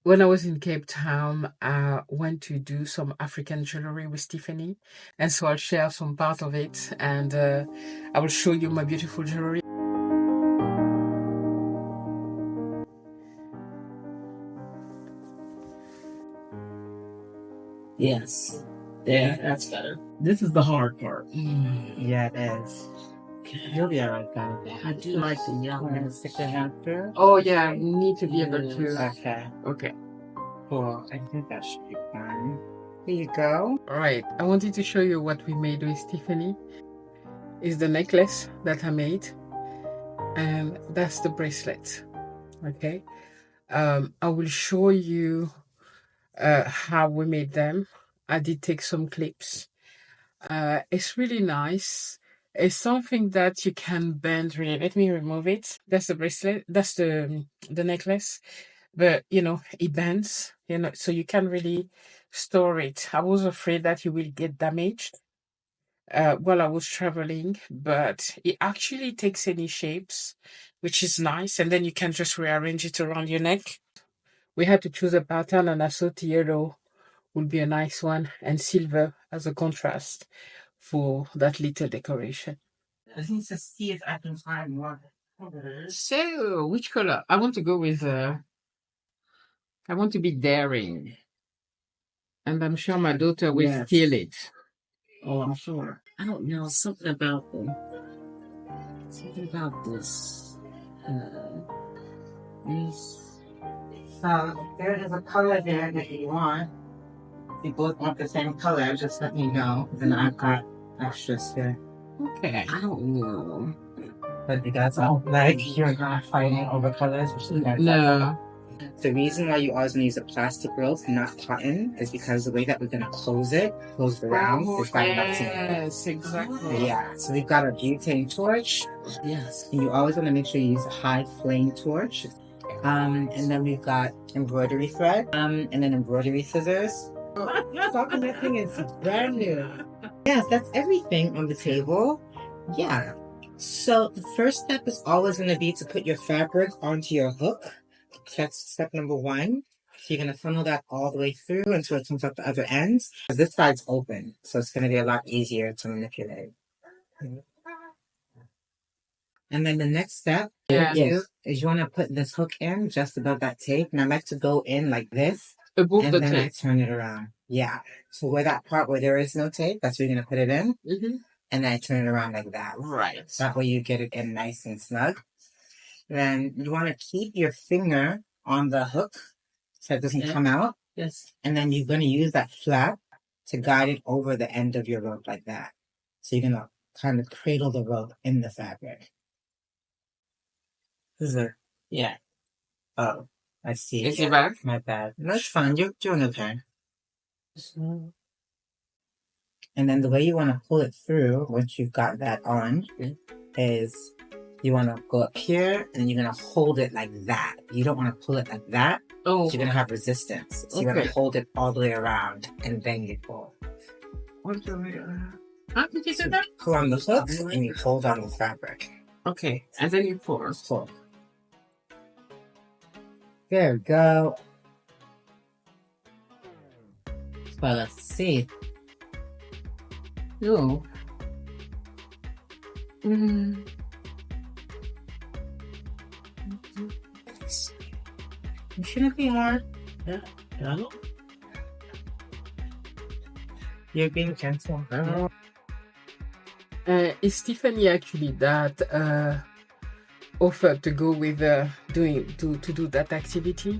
when I was in Cape Town, I went to do some African jewelry with Tiffany, and so I'll share some part of it, and I will show you my beautiful jewelry. Yes. Yeah, that's better. This is the hard part. Yeah, it is. You'll be alright, guys. I do like the yellow. I'm gonna stick your hand through. Oh yeah, you need to be able to. Okay. Okay. Cool. I think that should be fine. Here you go. All right. I wanted to show you what we made with Tiffany. Is the necklace that I made, and that's the bracelet. Okay. I will show you how we made them. I did take some clips. It's really nice. It's something that you can bend really. Let me remove it. That's the bracelet. That's the necklace. But it bends. So you can really store it. I was afraid that you will get damaged while I was traveling, but it actually takes any shapes, which is nice. And then you can just rearrange it around your neck. We had to choose a pattern, and I thought yellow would be a nice one, and silver as a contrast for that little decoration. I need to see if I can find more. So, which color? I want to go with, I want to be daring. And I'm sure my daughter will steal it. Oh, I'm sure. I don't know, something about them. Something about this. These. So, there is a color there that you want. If you both want the same color, just let me know. Then I've got extras here. Okay. I don't know. But you guys don't like you're not fighting over colors? No. The reason why you always want to use a plastic rope and not cotton is because the way that we're going to close the round, is by melting. Yes, exactly. Yeah, so we've got a butane torch. Yes. And you always want to make sure you use a high flame torch. And then we've got embroidery thread, and then embroidery scissors. Talking that thing is brand new. Yes, that's everything on the table. Yeah. So the first step is always going to be to put your fabric onto your hook. That's step number one. So you're going to funnel that all the way through until it comes out the other ends. This side's open, so it's going to be a lot easier to manipulate. And then the next step is you want to put this hook in just above that tape. And I like to go in like this. Above and the then tape. I turn it around. Yeah. So where that part where there is no tape, that's where you're going to put it in. Mm-hmm. And then I turn it around like that. Right. That way you get it in nice and snug. Then you want to keep your finger on the hook so it doesn't come out. Yes. And then you're going to use that flap to guide it over the end of your rope like that. So you're going to kind of cradle the rope in the fabric. Is it? Yeah. Oh, I see. Is it bad? My bad. That's fine. You're doing okay. And then the way you want to pull it through, once you've got that on, is you want to go up here and you're going to hold it like that. You don't want to pull it like that. Oh. You're going to have resistance. So you're going to hold it all the way around and then you pull. What's the way around? How did you do that? Pull on the hook and you hold on the fabric. Okay. And then you pull. Pull. There we go. Well, let's see. Oh. It shouldn't be hard. Yeah. No. You're being gentle. Is Tiffany actually that offered to go with to do that activity?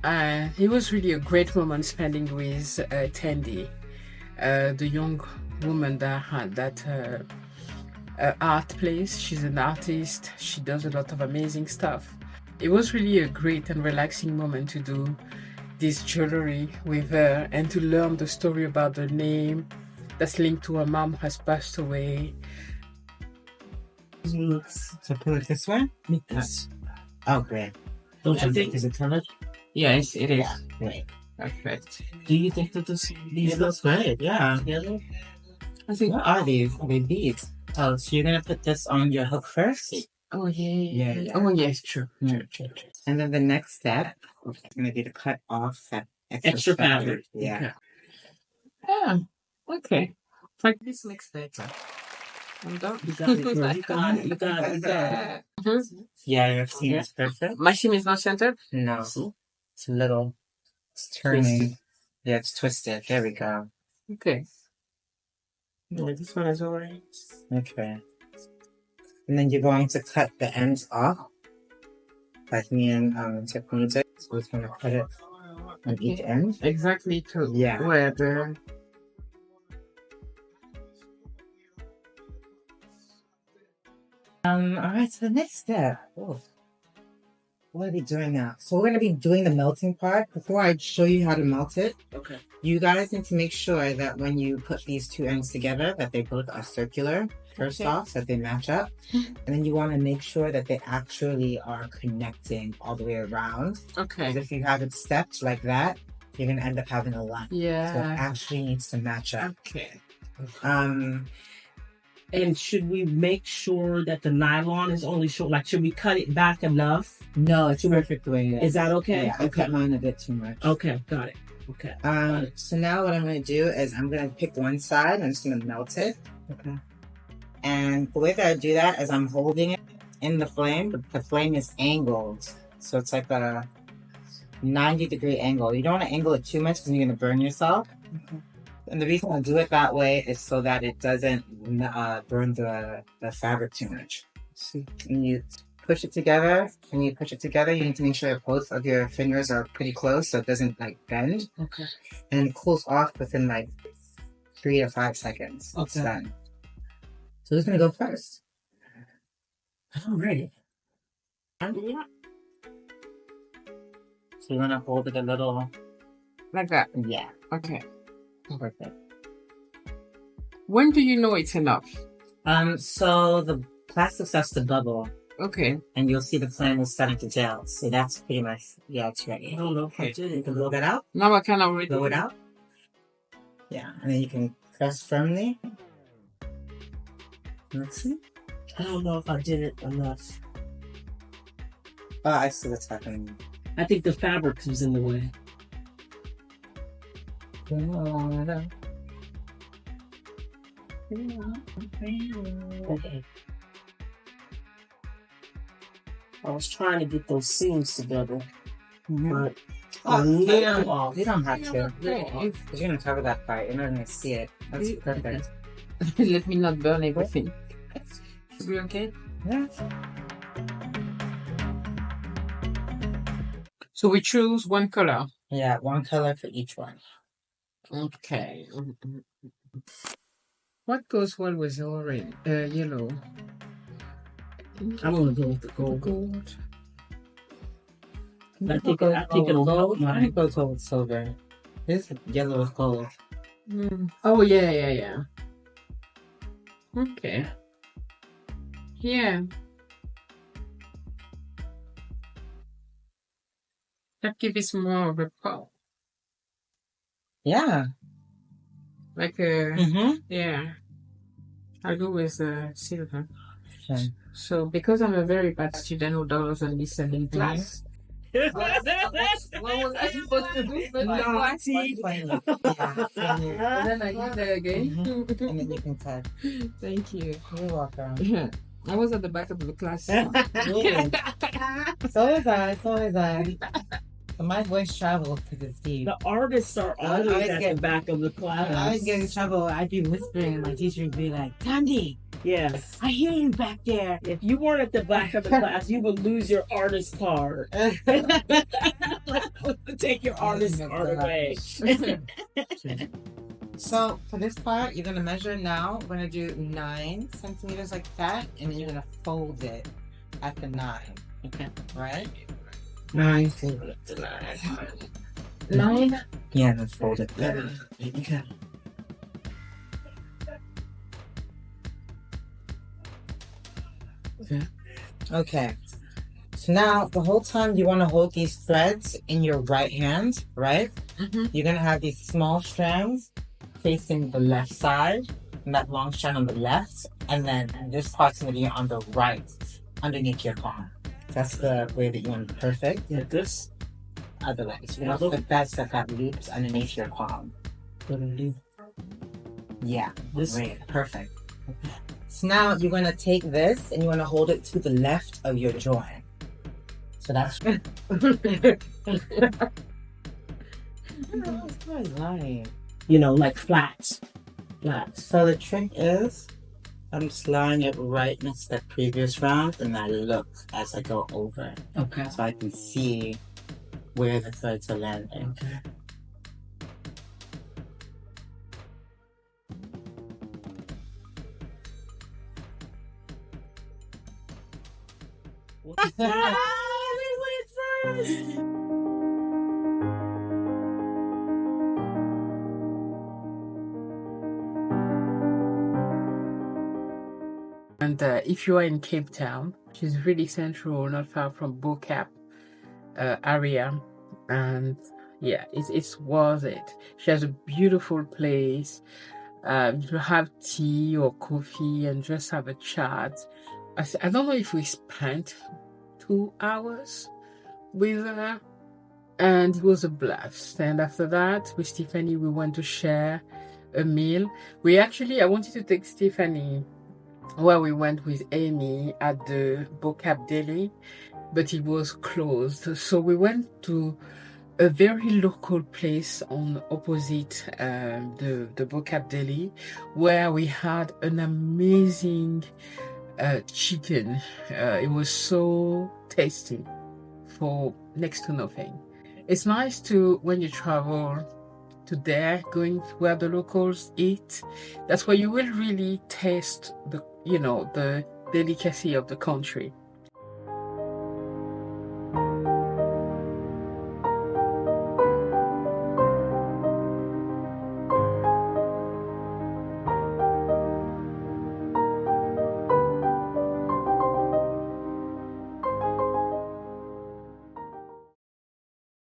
It was really a great moment spending with Thandie, the young woman that had that art place. She's an artist. She does a lot of amazing stuff. It was really a great and relaxing moment to do this jewelry with her and to learn the story about the name that's linked to her mom who has passed away. So pull it this way? Yes. Oh, great. Don't you think? Is it colored? Yes, it is. Yeah, great. Perfect. Do you think that these look great? Yeah. I think, what are these? Are they beads? Oh, so you're going to put this on your hook first? Oh, yeah. Oh, yes, true. And then the next step is going to be to cut off that extra fabric. Yeah. Okay. Yeah. Okay. Like this makes better. I'm done. You got it, girl. You got it. You got it. You got it. Yeah, your seam is perfect. My seam is not centered? No. It's a little, it's turning. Twisted. Yeah, it's twisted. There we go. Okay. Yeah, this one is alright. Okay. And then you're going to cut the ends off. Like me and Tiffany did. So we're going to cut it on each end. Exactly to Yeah. where the... Alright, so the next step. Oh. What are we doing now? So we're going to be doing the melting part. Before I show you how to melt it, Okay. you guys need to make sure that when you put these two ends together, that they both are circular, first off, that they match up. And then you want to make sure that they actually are connecting all the way around. Okay. Because if you have it stepped like that, you're going to end up having a line. Yeah. So it actually needs to match up. Okay. And should we make sure that the nylon is only short? Like, should we cut it back enough? No, it's perfect the way it is. Is that okay? Yeah, I cut mine a bit too much. Okay, got it. Okay. So now what I'm going to do is I'm going to pick one side. I'm just going to melt it. Okay. And the way that I do that is I'm holding it in the flame, but the flame is angled. So it's like a 90-degree angle. You don't want to angle it too much because you're going to burn yourself. Okay. And the reason I do it that way is so that it doesn't burn the fabric too much. See. And you push it together. When you push it together, you need to make sure both of your fingers are pretty close so it doesn't like bend. Okay. And it cools off within like 3 to 5 seconds. It's Okay. done. So who's gonna go first? I'm ready. Yeah. So you wanna hold it a little Like that? Yeah. Okay. Perfect. When do you know it's enough? So the plastic starts to bubble. Okay. And you'll see the flame is starting to gel. So that's pretty much, yeah, it's ready. I don't know if I Okay, did you it. can blow that out. Now I can already... Blow it out. Yeah, and then you can press firmly. Let's see. I don't know if I did it enough. Oh, I see what's happening. I think the fabric was in the way. Okay. I was trying to get those seams together, but Oh, you don't have to. Okay. You're gonna cover that part. You're not gonna see it. That's perfect. Let me not burn everything. Should be okay? Yeah. So we choose one color. Yeah, one color for each one. Okay. What goes well with orange? Yellow. I'm gonna go with the gold. Gold. I think it'll help I mine. go with silver. This yellow is gold. Oh, yeah. Okay. Yeah. That gives more of a pop. Yeah. Like a... Mm-hmm. Yeah. I'll go with silver. Okay. So, because I'm a very bad student who doesn't listen in class, what was I supposed to do? Naughty. Yeah. And then I did that again. Mhm. And then you can cut. Thank you. You're welcome. I was at the back of the class. Really? So is I. So is I. So my voice travels because it's deep. The artists are I always at get- the back of the class. I would get in trouble. I'd be whispering, and my teacher would be like, "Thandie, Yes. I hear you back there." If you weren't at the back of the class, you would lose your artist card. Take your artist card away. So for this part, you're gonna measure now. We're gonna do 9 centimeters like that, and then you're gonna fold it at the 9. Okay. Right? 9. 9? Yeah, then fold it. Okay. Okay. So now the whole time you want to hold these threads in your right hand, right? Mm-hmm. You're gonna have these small strands facing the left side, and that long strand on the left, and then this part's gonna be on the right. underneath your palm. That's the way that you want it perfect. Yeah, this. Otherwise, you know, the best that got loops underneath your palm. Yeah, This. great, perfect. So now you're gonna take this and you wanna hold it to the left of your joint. So that's You know, like flats. So the trick is, I'm just lying it right next to that previous round, and I look as I go over, Okay. so I can see where the threads are landing. Okay. And if you are in Cape Town, which is really central, not far from Bo-Kaap area, and yeah, it's worth it. She has a beautiful place. You have tea or coffee and just have a chat. I don't know if we spent 2 hours with her, and it was a blast. And after that, with Tiffany, we went to share a meal. I wanted to take Tiffany where we went with Amy at the Bo-Kaap Deli, but it was closed. So we went to a very local place on opposite the Bo-Kaap Deli, where we had an amazing chicken. It was so tasty for next to nothing. It's nice to, when you travel to there, going where the locals eat. That's where you will really taste the delicacy of the country.